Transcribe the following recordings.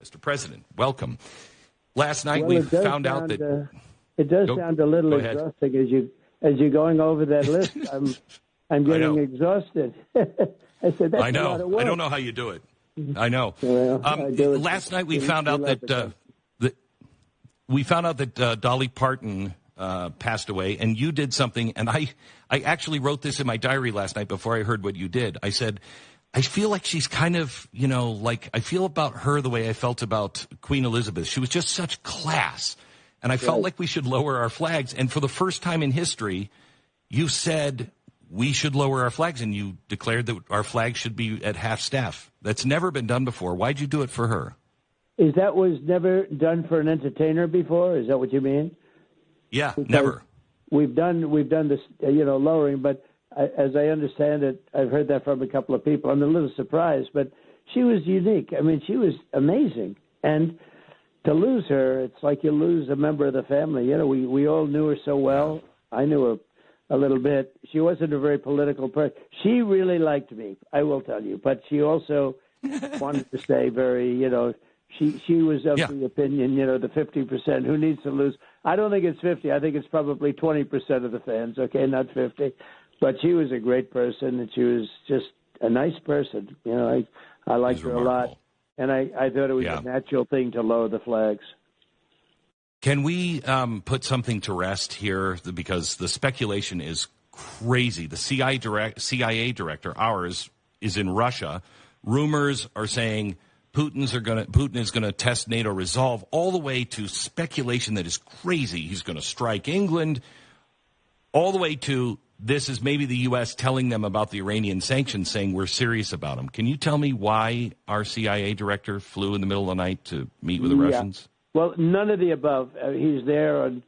Mr. President, welcome. Last night we found out that it does sound a little exhausting as you're going over that list. I'm getting exhausted. I said that's I know. A lot of work. I don't know how you do it. I know. Well, last night we found out that Dolly Parton passed away, and you did something. And I actually wrote this in my diary last night before I heard what you did. I said, I feel like she's kind of, like I feel about her the way I felt about Queen Elizabeth. She was just such class. And I felt like we should lower our flags. And for the first time in history, you said we should lower our flags, and you declared that our flag should be at half staff. That's never been done before. Why'd you do it for her? Is that was never done for an entertainer before? Is that what you mean? Yeah, because never. We've done this, lowering, but as I understand it, I've heard that from a couple of people. I'm a little surprised, but she was unique. I mean, she was amazing. And to lose her, it's like you lose a member of the family. We all knew her so well. I knew her a little bit. She wasn't a very political person. She really liked me, I will tell you. But she also wanted to stay very, she was of the opinion, the 50%, who needs to lose. I don't think it's 50. I think it's probably 20% of the fans, okay, not 50. But she was a great person, and she was just a nice person. I liked her a lot. And I thought it was a natural thing to lower the flags. Can we put something to rest here? Because the speculation is crazy. The CIA director, ours, is in Russia. Rumors are saying Putin is going to test NATO resolve, all the way to speculation that is crazy. He's going to strike England, all the way to this is maybe the U.S. telling them about the Iranian sanctions, saying we're serious about them. Can you tell me why our CIA director flew in the middle of the night to meet with the Russians? Well, none of the above. He's there on,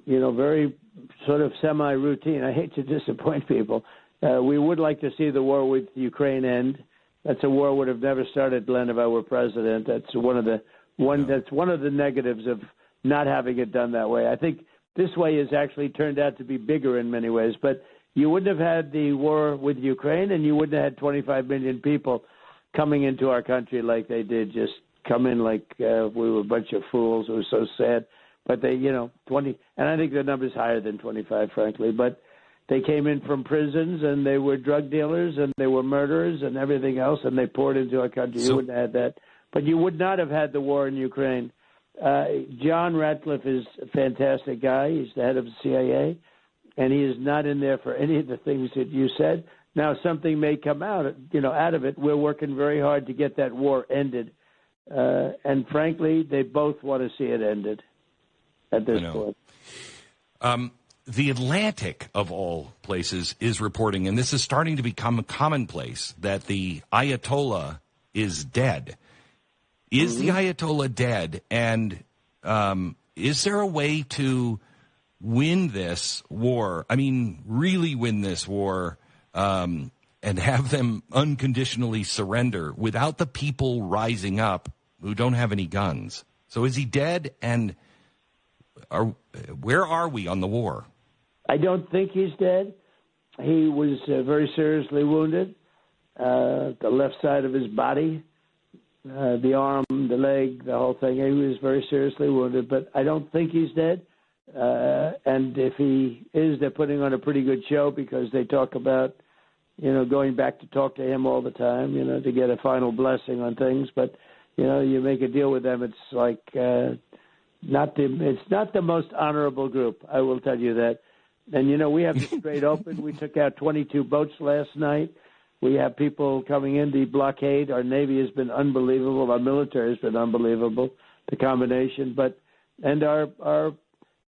very sort of semi-routine. I hate to disappoint people. We would like to see the war with Ukraine end. That's a war would have never started, Glenn, if I were president. That's one of the negatives of not having it done that way. I think this way has actually turned out to be bigger in many ways. But you wouldn't have had the war with Ukraine, and you wouldn't have had 25 million people coming into our country like they did, just come in like we were a bunch of fools. It was so sad. But they, 20, and I think the number's higher than 25, frankly. But they came in from prisons, and they were drug dealers, and they were murderers and everything else, and they poured into our country. You wouldn't have had that. But you would not have had the war in Ukraine. John Ratcliffe is a fantastic guy. He's the head of the CIA, and he is not in there for any of the things that you said. Now, something may come out of it. We're working very hard to get that war ended. And frankly, they both want to see it ended at this point. The Atlantic, of all places, is reporting, and this is starting to become commonplace, that the Ayatollah is dead. Is the Ayatollah dead? And is there a way to win this war? I mean, really win this war and have them unconditionally surrender without the people rising up who don't have any guns? So is he dead? And where are we on the war? I don't think he's dead. He was very seriously wounded, the left side of his body. The arm, the leg, the whole thing. He was very seriously wounded, but I don't think he's dead. And if he is, they're putting on a pretty good show because they talk about, going back to talk to him all the time, to get a final blessing on things. But, you make a deal with them. It's like it's not the most honorable group. I will tell you that. And, we have the Strait open. We took out 22 boats last night. We have people coming in. The blockade, our Navy has been unbelievable. Our military has been unbelievable, the combination. And our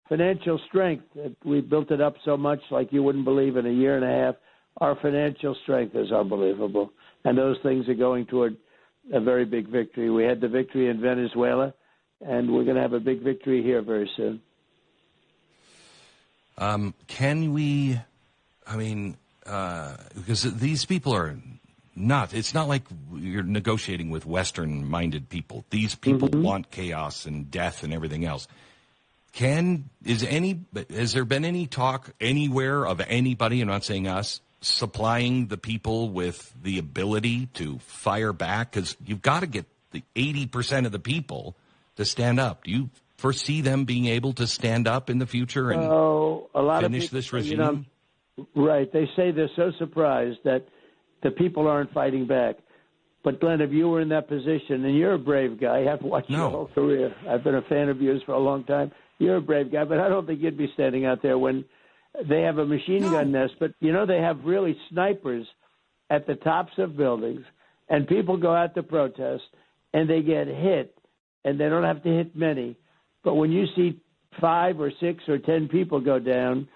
financial strength, we built it up so much like you wouldn't believe in a year and a half. Our financial strength is unbelievable. And those things are going toward a very big victory. We had the victory in Venezuela, and we're going to have a big victory here very soon. Because these people are not, it's not like you're negotiating with Western-minded people. These people want chaos and death and everything else. Has there been any talk anywhere of anybody, I'm not saying us, supplying the people with the ability to fire back? Because you've got to get the 80% of the people to stand up. Do you foresee them being able to stand up in the future and a lot finish of people, this regime? Right. They say they're so surprised that the people aren't fighting back. But, Glenn, if you were in that position, and you're a brave guy, I've watched your whole career. I've been a fan of yours for a long time. You're a brave guy, but I don't think you'd be standing out there when they have a machine gun nest. But, they have really snipers at the tops of buildings, and people go out to protest, and they get hit, and they don't have to hit many. But when you see 5 or 6 or 10 people go down,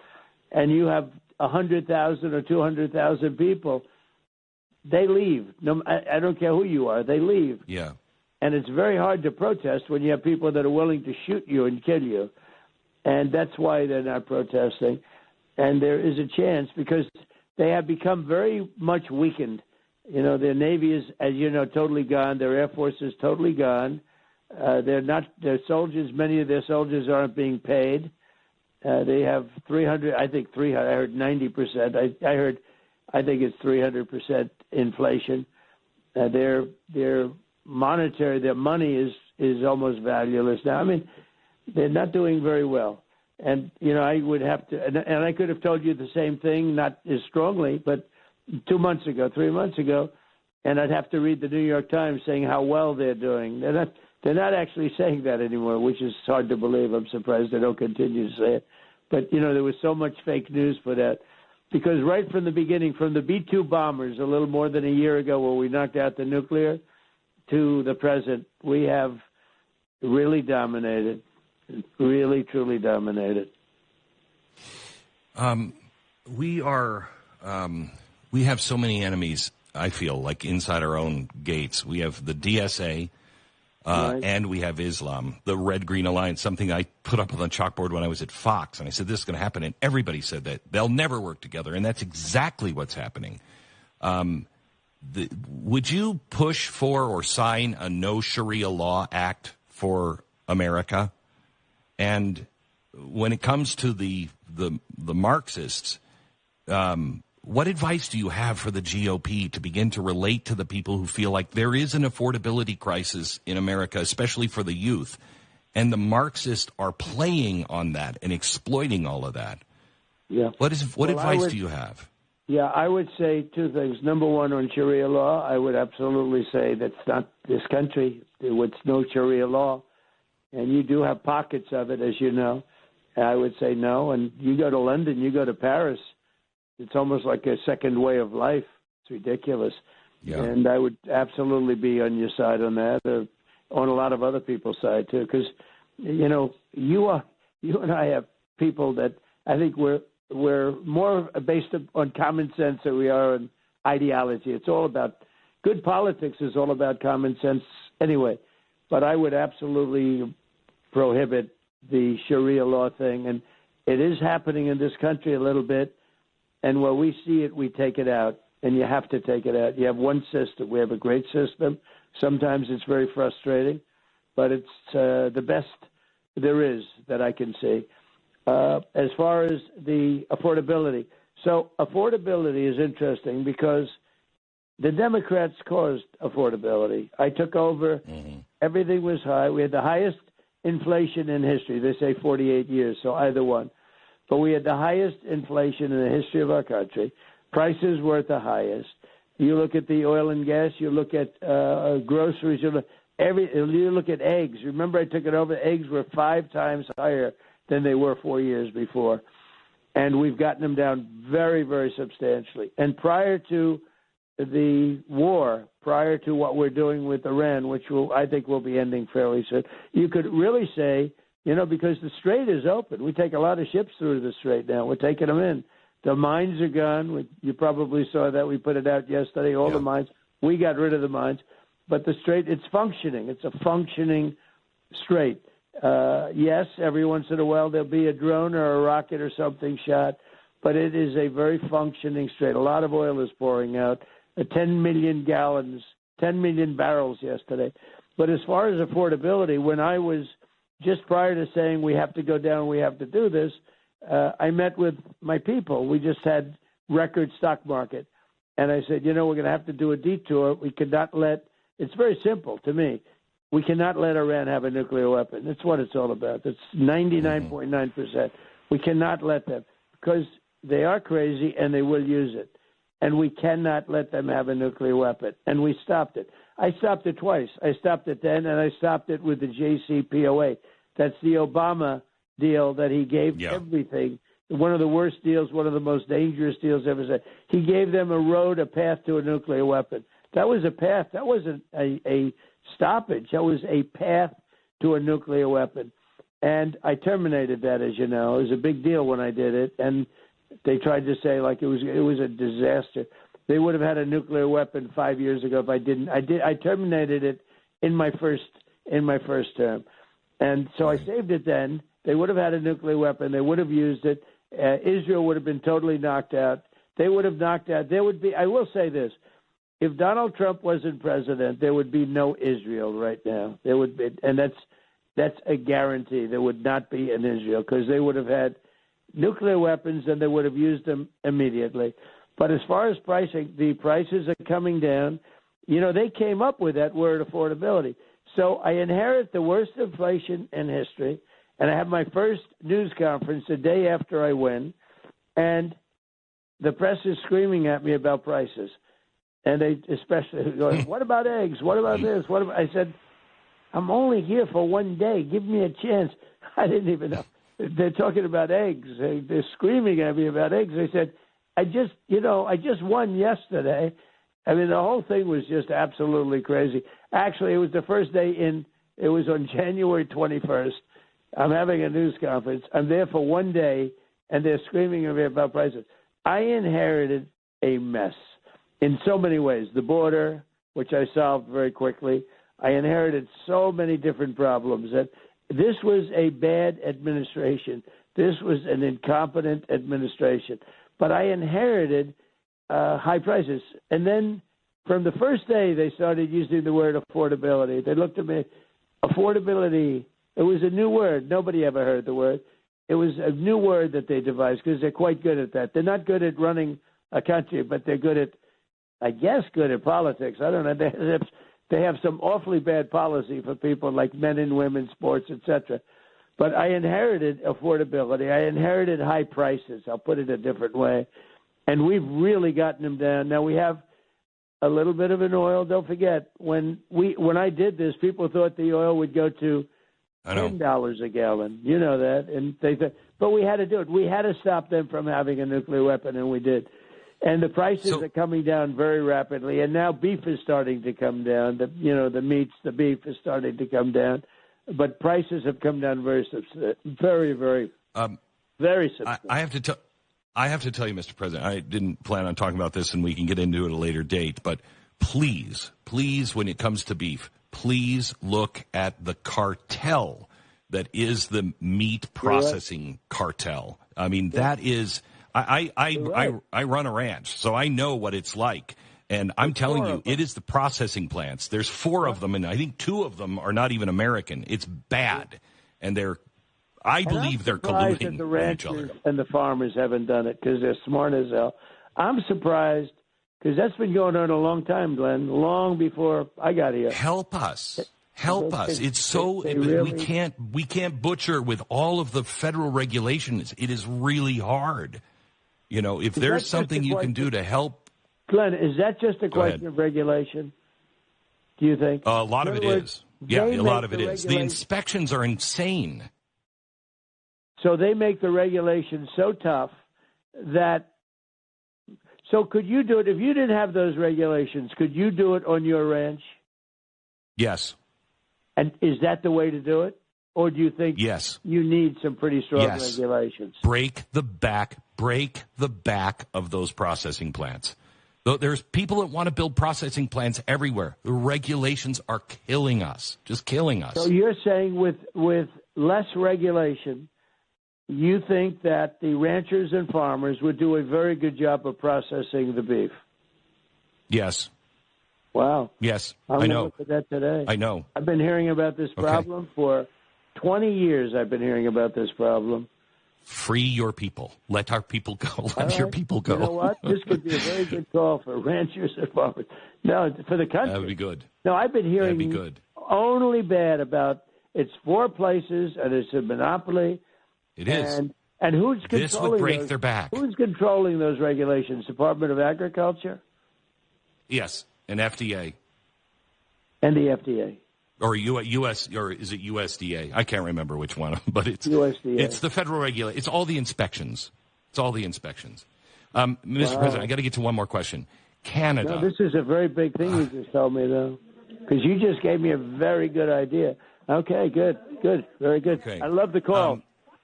and you have 100,000 or 200,000 people, they leave. No, I don't care who you are. They leave. Yeah. And it's very hard to protest when you have people that are willing to shoot you and kill you. And that's why they're not protesting. And there is a chance because they have become very much weakened. Their Navy is, as you know, totally gone. Their Air Force is totally gone. Their soldiers, many of their soldiers aren't being paid. They have 300, I think 300, I heard 90%. I think it's 300% inflation. Their money is almost valueless now. I mean, they're not doing very well. And, I would have to, and I could have told you the same thing, not as strongly, but 2 months ago, 3 months ago, and I'd have to read the New York Times saying how well they're doing. They're not actually saying that anymore, which is hard to believe. I'm surprised they don't continue to say it. But, there was so much fake news for that. Because right from the beginning, from the B-2 bombers a little more than a year ago where we knocked out the nuclear to the present, we have really dominated, really, truly dominated. We have so many enemies, I feel, like inside our own gates. We have the DSA, Right. And we have Islam, the Red-Green Alliance, something I put up on the chalkboard when I was at Fox, and I said, this is going to happen, and everybody said that. They'll never work together, and that's exactly what's happening. Would you push for or sign a no Sharia law act for America? And when it comes to the Marxists, what advice do you have for the GOP to begin to relate to the people who feel like there is an affordability crisis in America, especially for the youth, and the Marxists are playing on that and exploiting all of that? Yeah. What advice do you have? Yeah, I would say two things. Number one, on Sharia law, I would absolutely say that's not this country. It's no Sharia law. And you do have pockets of it, as you know. I would say no. And you go to London, you go to Paris, it's almost like a second way of life. It's ridiculous. Yeah. And I would absolutely be on your side on that, or on a lot of other people's side, too. Because, you and I have people that I think we're more based on common sense than we are on ideology. It's all about good politics is all about common sense anyway. But I would absolutely prohibit the Sharia law thing. And it is happening in this country a little bit. And where we see it, we take it out. And you have to take it out. You have one system. We have a great system. Sometimes it's very frustrating. But it's the best there is that I can see. As far as the affordability. So affordability is interesting because the Democrats caused affordability. I took over. Mm-hmm. Everything was high. We had the highest inflation in history. They say 48 years, so either one. But we had the highest inflation in the history of our country. Prices were at the highest. You look at the oil and gas. You look at groceries. You look at eggs. Remember, I took it over. Eggs were 5 times higher than they were 4 years before. And we've gotten them down very, very substantially. And prior to the war, prior to what we're doing with Iran, which I think will be ending fairly soon, you could really say, because the Strait is open. We take a lot of ships through the Strait now. We're taking them in. The mines are gone. You probably saw that. We put it out yesterday, all the mines. We got rid of the mines. But the Strait, it's functioning. It's a functioning Strait. Yes, every once in a while there'll be a drone or a rocket or something shot, but it is a very functioning Strait. A lot of oil is pouring out. 10 million gallons, 10 million barrels yesterday. But as far as affordability, when I was just prior to saying we have to go down, we have to do this, I met with my people. We just had record stock market. And I said, we're going to have to do a detour. We could not let It's very simple to me. We cannot let Iran have a nuclear weapon. That's what it's all about. That's 99.9%. We cannot let them, because they are crazy and they will use it. And we cannot let them have a nuclear weapon. And we stopped it. I stopped it twice. I stopped it then, and I stopped it with the JCPOA. That's the Obama deal that he gave everything. One of the worst deals, one of the most dangerous deals ever said. He gave them a path to a nuclear weapon. That was a path. That wasn't a stoppage. That was a path to a nuclear weapon. And I terminated that, as you know. It was a big deal when I did it. And they tried to say like it was a disaster. They would have had a nuclear weapon 5 years ago if I didn't. I terminated it in my first term. And so I saved it then. They would have had a nuclear weapon. They would have used it. Israel would have been totally knocked out. They would have knocked out. There would be, I will say this, if Donald Trump wasn't president, there would be no Israel right now. There would be, and that's a guarantee. There would not be an Israel, because they would have had nuclear weapons and they would have used them immediately. But as far as pricing, the prices are coming down. You know, they came up with that word, affordability. So I inherit the worst inflation in history, and I have my first news conference the day after I win, and the press is screaming at me about prices. And they especially going, what about eggs? What about this? I said, I'm only here for one day. Give me a chance. I didn't even know. They're talking about eggs. They're screaming at me about eggs. I said, I just won yesterday. I mean, the whole thing was just absolutely crazy. Actually, it was the first day it was on January 21st. I'm having a news conference. I'm there for one day, and they're screaming at me about prices. I inherited a mess in so many ways. The border, which I solved very quickly. I inherited so many different problems. That this was a bad administration. This was an incompetent administration. But I inherited high prices. And then from the first day, they started using the word affordability. They looked at me, affordability. It was a new word. Nobody ever heard the word. It was a new word that they devised, because they're quite good at that. They're not good at running a country, but they're good at, I guess, good at politics. I don't know. They have some awfully bad policy for people like men and women, sports, etc. But I inherited affordability. I inherited high prices. I'll put it a different way. And we've really gotten them down. Now, we have a little bit of an oil. Don't forget, when I did this, people thought the oil would go to $10 a gallon. You know that. And but we had to do it. We had to stop them from having a nuclear weapon, and we did. And the prices are coming down very rapidly. And now beef is starting to come down. The meats, the beef is starting to come down. But prices have come down very, very substantially. I have to tell you, Mr. President, I didn't plan on talking about this, and we can get into it at a later date. But please, when it comes to beef, please look at the cartel that is the meat processing cartel. I mean, that is. I run a ranch, so I know what it's like. And I'm telling you, it is the processing plants. There's 4 of them, and I think 2 of them are not even American. It's bad. And I believe they're colluding with each other. And the farmers haven't done it because they're smart as hell. I'm surprised, because that's been going on a long time, Glenn, long before I got here. Help us. It's so we can't butcher with all of the federal regulations. It is really hard. You know, if there's something you can do to help. Glenn, is that just a question of regulation? Do you think? A lot of it is. Yeah, a lot of it is. The inspections are insane. So they make the regulations so tough that. So could you do it if you didn't have those regulations? Could you do it on your ranch? Yes. And is that the way to do it? Or do you think you need some pretty strong regulations? Break the back of those processing plants. There's people that want to build processing plants everywhere. The regulations are killing us, just killing us. So you're saying with less regulation, you think that the ranchers and farmers would do a very good job of processing the beef? Yes. Wow. Yes, I know. Look at that today. I know. I've been hearing about this problem for 20 years. I've been hearing about this problem. Free your people. Let our people go. Let your people go. You know what? This could be a very good call for ranchers and farmers. No, for the country. That would be good. No, I've been hearing only bad about it's 4 places and it's a monopoly. It is. And who's controlling this would break their back. Who's controlling those regulations? Department of Agriculture? Yes, and FDA. And the FDA. Or U.S. or is it USDA? I can't remember which one, but it's USDA. It's the federal regulation. It's all the inspections. Mr. President, I got to get to one more question. Canada. No, this is a very big thing you just told me, though, because you just gave me a very good idea. Okay, good, very good. Okay. I love the call.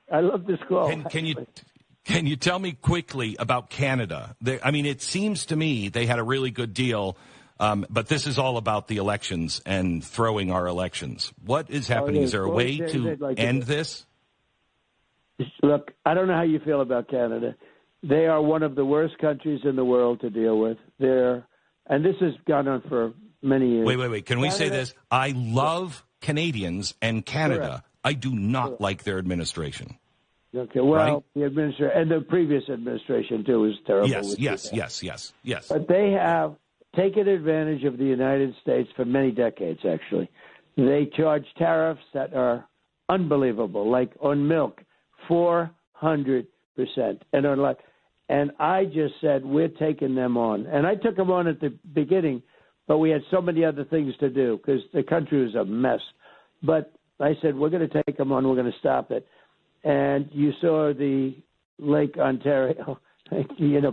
I love this call. Can you tell me quickly about Canada? It seems to me they had a really good deal. But this is all about the elections and throwing our elections. What is happening? Is there a way to end this? Look, I don't know how you feel about Canada. They are one of the worst countries in the world to deal with. And this has gone on for many years. Wait. Can we say this? I love Canadians and Canada. Correct. I do not like their administration. Okay, well, the administration and the previous administration, too, was terrible. Yes. But they have taken advantage of the United States for many decades, actually. They charge tariffs that are unbelievable, like on milk, 400%. And I just said, we're taking them on. And I took them on at the beginning, but we had so many other things to do because the country was a mess. But I said, we're going to take them on. We're going to stop it. And you saw the Lake Ontario.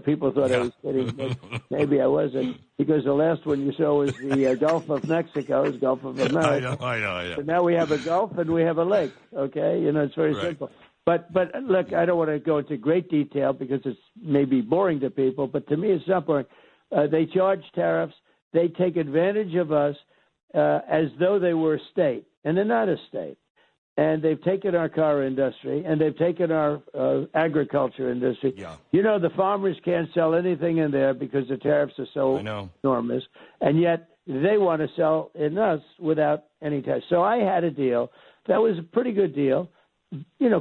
People thought I was kidding, but maybe I wasn't, because the last one you saw was the Gulf of Mexico, is Gulf of America. I know. So now we have a Gulf and we have a lake, okay? It's very simple. But look, I don't want to go into great detail because it's maybe boring to people, but to me it's not boring. They charge tariffs. They take advantage of us as though they were a state, and they're not a state. And they've taken our car industry, and they've taken our agriculture industry. Yeah. The farmers can't sell anything in there because the tariffs are so enormous, and yet they want to sell in us without any tariffs. So I had a deal that was a pretty good deal,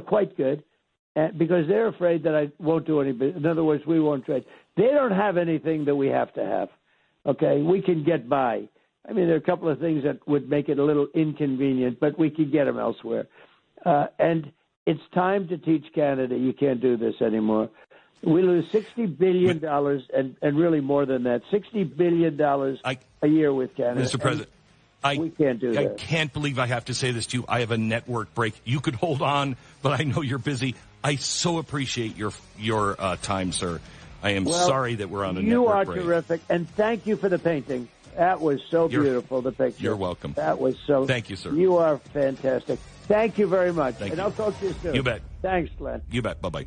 quite good, because they're afraid that I won't do any business. In other words, we won't trade. They don't have anything that we have to have. Okay, we can get by. There are a couple of things that would make it a little inconvenient, but we could get them elsewhere. And it's time to teach Canada you can't do this anymore. We lose $60 billion, and really more than that, $60 billion a year with Canada. Mr. President, we can't do that. I can't believe I have to say this to you. I have a network break. You could hold on, but I know you're busy. I so appreciate your time, sir. I am sorry that we're on a network break. You are terrific, and thank you for the painting. That was so beautiful, the picture. You're welcome. That was so... Thank you, sir. You are fantastic. Thank you very much. Thank you. I'll talk to you soon. You bet. Thanks, Glenn. You bet. Bye-bye.